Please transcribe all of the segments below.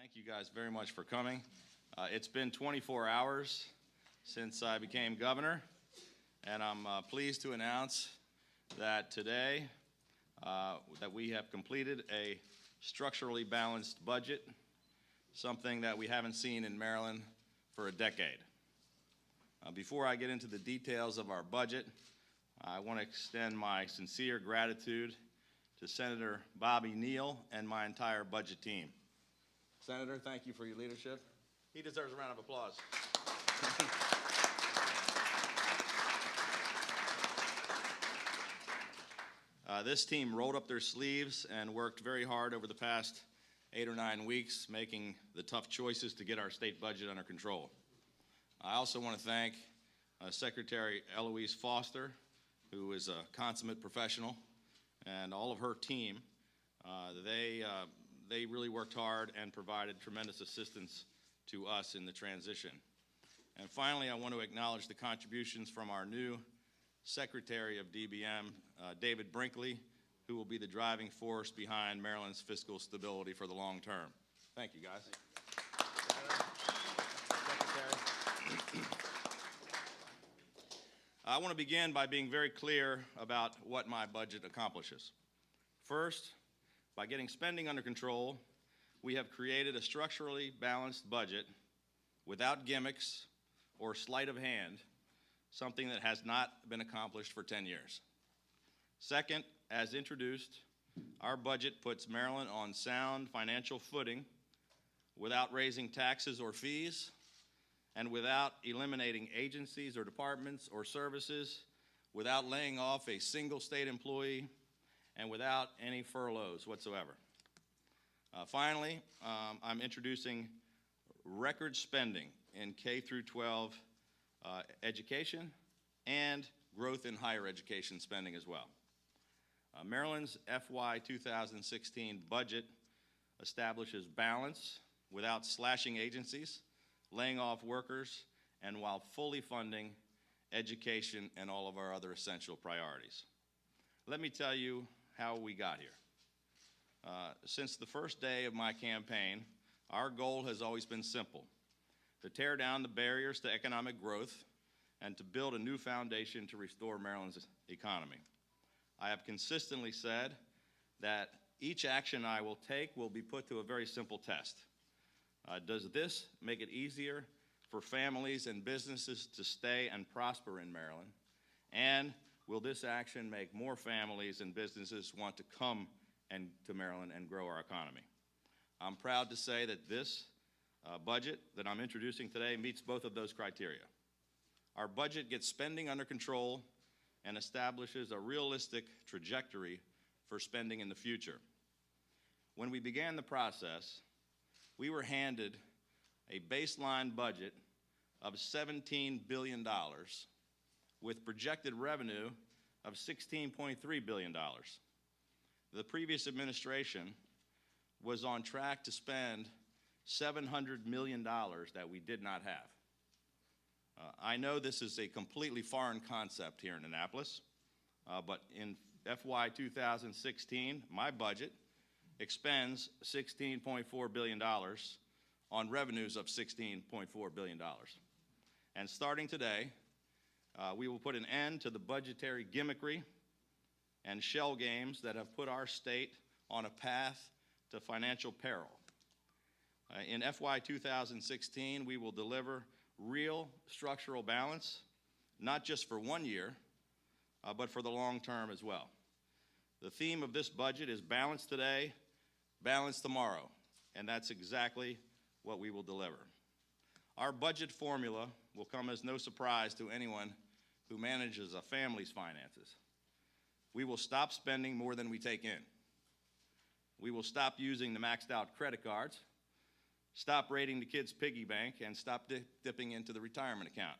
Thank you guys very much for coming. It's been 24 hours since I became governor, and I'm pleased to announce that today that we have completed a structurally balanced budget, something that we haven't seen in Maryland for a decade. Before I get into the details of our budget, I want to extend my sincere gratitude to Senator Bobby Neal and my entire budget team. Senator, thank you for your leadership. He deserves a round of applause. This team rolled up their sleeves and worked very hard over the past 8 or 9 weeks, making the tough choices to get our state budget under control. I also want to thank Secretary Eloise Foster, who is a consummate professional, and all of her team. They really worked hard and provided tremendous assistance to us in the transition. And finally, I want to acknowledge the contributions from our new Secretary of DBM, David Brinkley, who will be the driving force behind Maryland's fiscal stability for the long term. Thank you, guys. I want to begin by being very clear about what my budget accomplishes. First, by getting spending under control, we have created a structurally balanced budget without gimmicks or sleight of hand, something that has not been accomplished for 10 years. Second, as introduced, our budget puts Maryland on sound financial footing without raising taxes or fees and without eliminating agencies or departments or services, without laying off a single state employee, and without any furloughs whatsoever. Finally, I'm introducing record spending in K through 12 education and growth in higher education spending as well. Maryland's FY 2016 budget establishes balance without slashing agencies, laying off workers, and while fully funding education and all of our other essential priorities. Let me tell you how we got here. Since the first day of my campaign, our goal has always been simple: to tear down the barriers to economic growth and to build a new foundation to restore Maryland's economy. I have consistently said that each action I will take will be put to a very simple test. Does this make it easier for families and businesses to stay and prosper in Maryland? And will this action make more families and businesses want to come to Maryland and grow our economy? I'm proud to say that this budget that I'm introducing today meets both of those criteria. Our budget gets spending under control and establishes a realistic trajectory for spending in the future. When we began the process, we were handed a baseline budget of $17 billion with projected revenue of $16.3 billion. The previous administration was on track to spend $700 million that we did not have. I know this is a completely foreign concept here in Annapolis, but in FY 2016, my budget expends $16.4 billion on revenues of $16.4 billion. And starting today, we will put an end to the budgetary gimmickry and shell games that have put our state on a path to financial peril. In FY 2016, we will deliver real structural balance, not just for 1 year, but for the long term as well. The theme of this budget is balance today, balance tomorrow, and that's exactly what we will deliver. Our budget formula will come as no surprise to anyone who manages a family's finances. We will stop spending more than we take in. We will stop using the maxed out credit cards, stop raiding the kids' piggy bank, and stop dipping into the retirement account.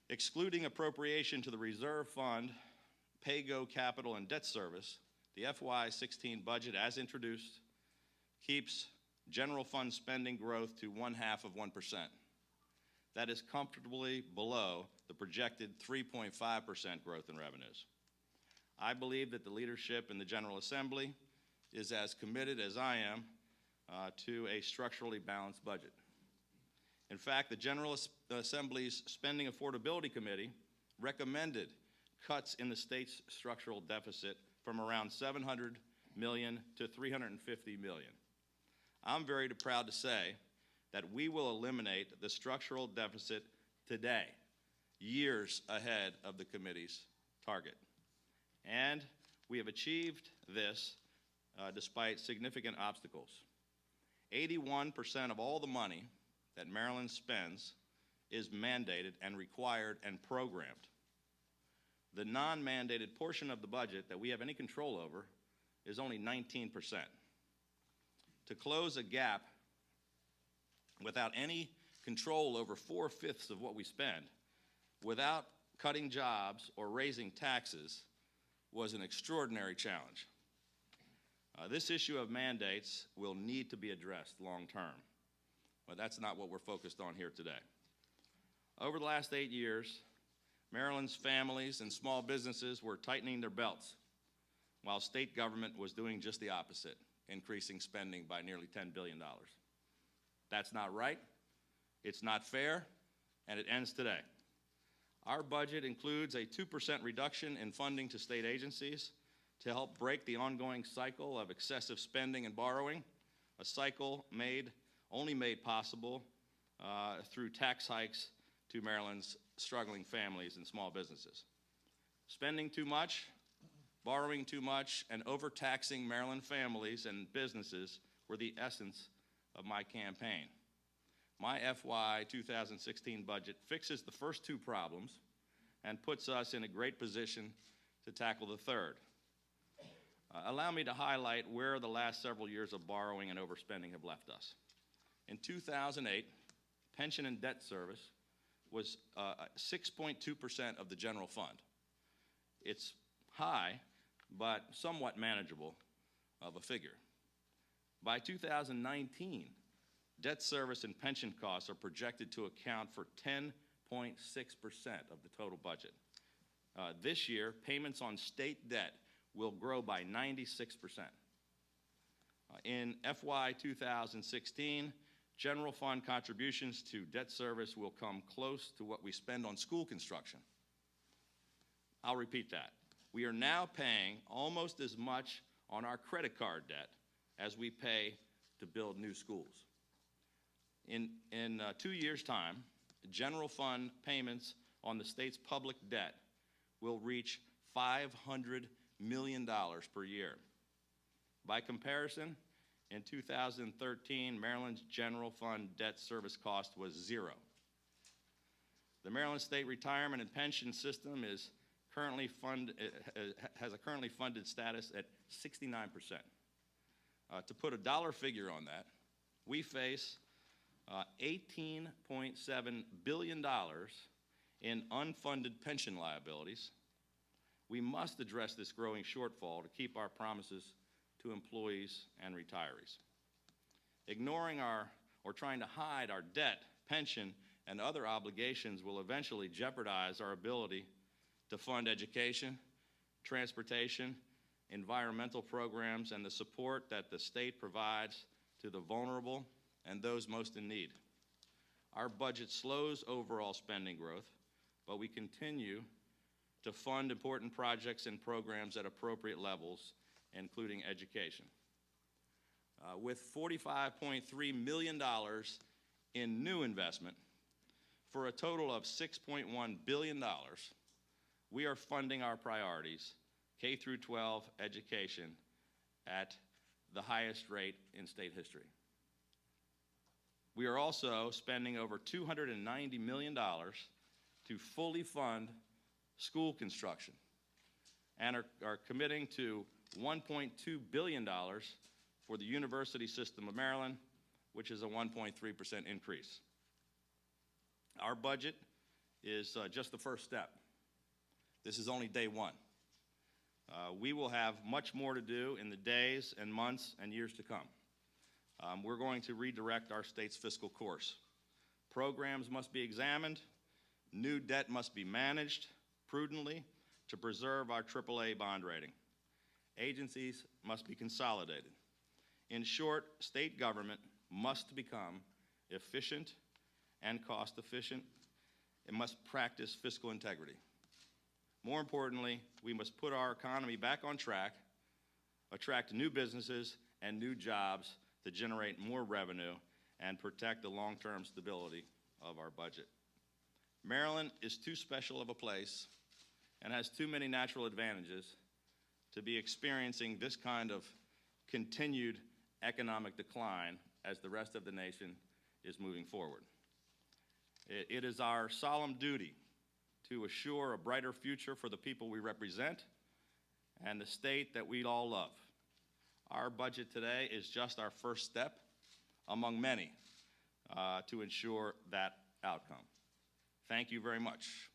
Excluding appropriation to the reserve fund, pay-go capital, and debt service, the FY16 budget, as introduced, keeps general fund spending growth to 0.5%. That is comfortably below the projected 3.5% growth in revenues. I believe that the leadership in the General Assembly is as committed as I am to a structurally balanced budget. In fact, the General Assembly's Spending Affordability Committee recommended cuts in the state's structural deficit from around $700 million to $350 million. I'm very proud to say that we will eliminate the structural deficit today, years ahead of the committee's target. And we have achieved this despite significant obstacles. 81% of all the money that Maryland spends is mandated and required and programmed. The non-mandated portion of the budget that we have any control over is only 19%. To close a gap without any control over 4/5 of what we spend, without cutting jobs or raising taxes, was an extraordinary challenge. This issue of mandates will need to be addressed long term, but that's not what we're focused on here today. Over the last 8 years, Maryland's families and small businesses were tightening their belts, while state government was doing just the opposite, increasing spending by nearly $10 billion. That's not right, it's not fair, and it ends today. Our budget includes a 2% reduction in funding to state agencies to help break the ongoing cycle of excessive spending and borrowing, a cycle only made possible through tax hikes to Maryland's struggling families and small businesses. Spending too much, borrowing too much, and overtaxing Maryland families and businesses were the essence of my campaign. My FY 2016 budget fixes the first two problems and puts us in a great position to tackle the third. Allow me to highlight where the last several years of borrowing and overspending have left us. In 2008, pension and debt service was 6.2% of the general fund. It's high, but somewhat manageable of a figure. By 2019, debt service and pension costs are projected to account for 10.6% of the total budget. This year, payments on state debt will grow by 96%. In FY 2016, general fund contributions to debt service will come close to what we spend on school construction. I'll repeat that. We are now paying almost as much on our credit card debt as we pay to build new schools. In 2 years' time, general fund payments on the state's public debt will reach $500 million per year. By comparison, in 2013, Maryland's general fund debt service cost was $0. The Maryland State Retirement and Pension System is has a currently funded status at 69%. To put a dollar figure on that, we face $18.7 billion in unfunded pension liabilities. We must address this growing shortfall to keep our promises to employees and retirees. Ignoring or trying to hide our debt, pension, and other obligations will eventually jeopardize our ability to fund education, transportation, environmental programs, and the support that the state provides to the vulnerable and those most in need. Our budget slows overall spending growth, but we continue to fund important projects and programs at appropriate levels, including education. With $45.3 million in new investment for a total of $6.1 billion, we are funding our priorities, K through 12 education, at the highest rate in state history. We are also spending over $290 million to fully fund school construction and are committing to $1.2 billion for the University System of Maryland, which is a 1.3% increase. Our budget is just the first step. This is only day one. We will have much more to do in the days and months and years to come. We're going to redirect our state's fiscal course. Programs must be examined, new debt must be managed prudently to preserve our AAA bond rating. Agencies must be consolidated. In short, state government must become efficient and cost efficient. It must practice fiscal integrity. More importantly, we must put our economy back on track, attract new businesses and new jobs to generate more revenue and protect the long-term stability of our budget. Maryland is too special of a place and has too many natural advantages to be experiencing this kind of continued economic decline as the rest of the nation is moving forward. It is our solemn duty to assure a brighter future for the people we represent and the state that we all love. Our budget today is just our first step among many to ensure that outcome. Thank you very much.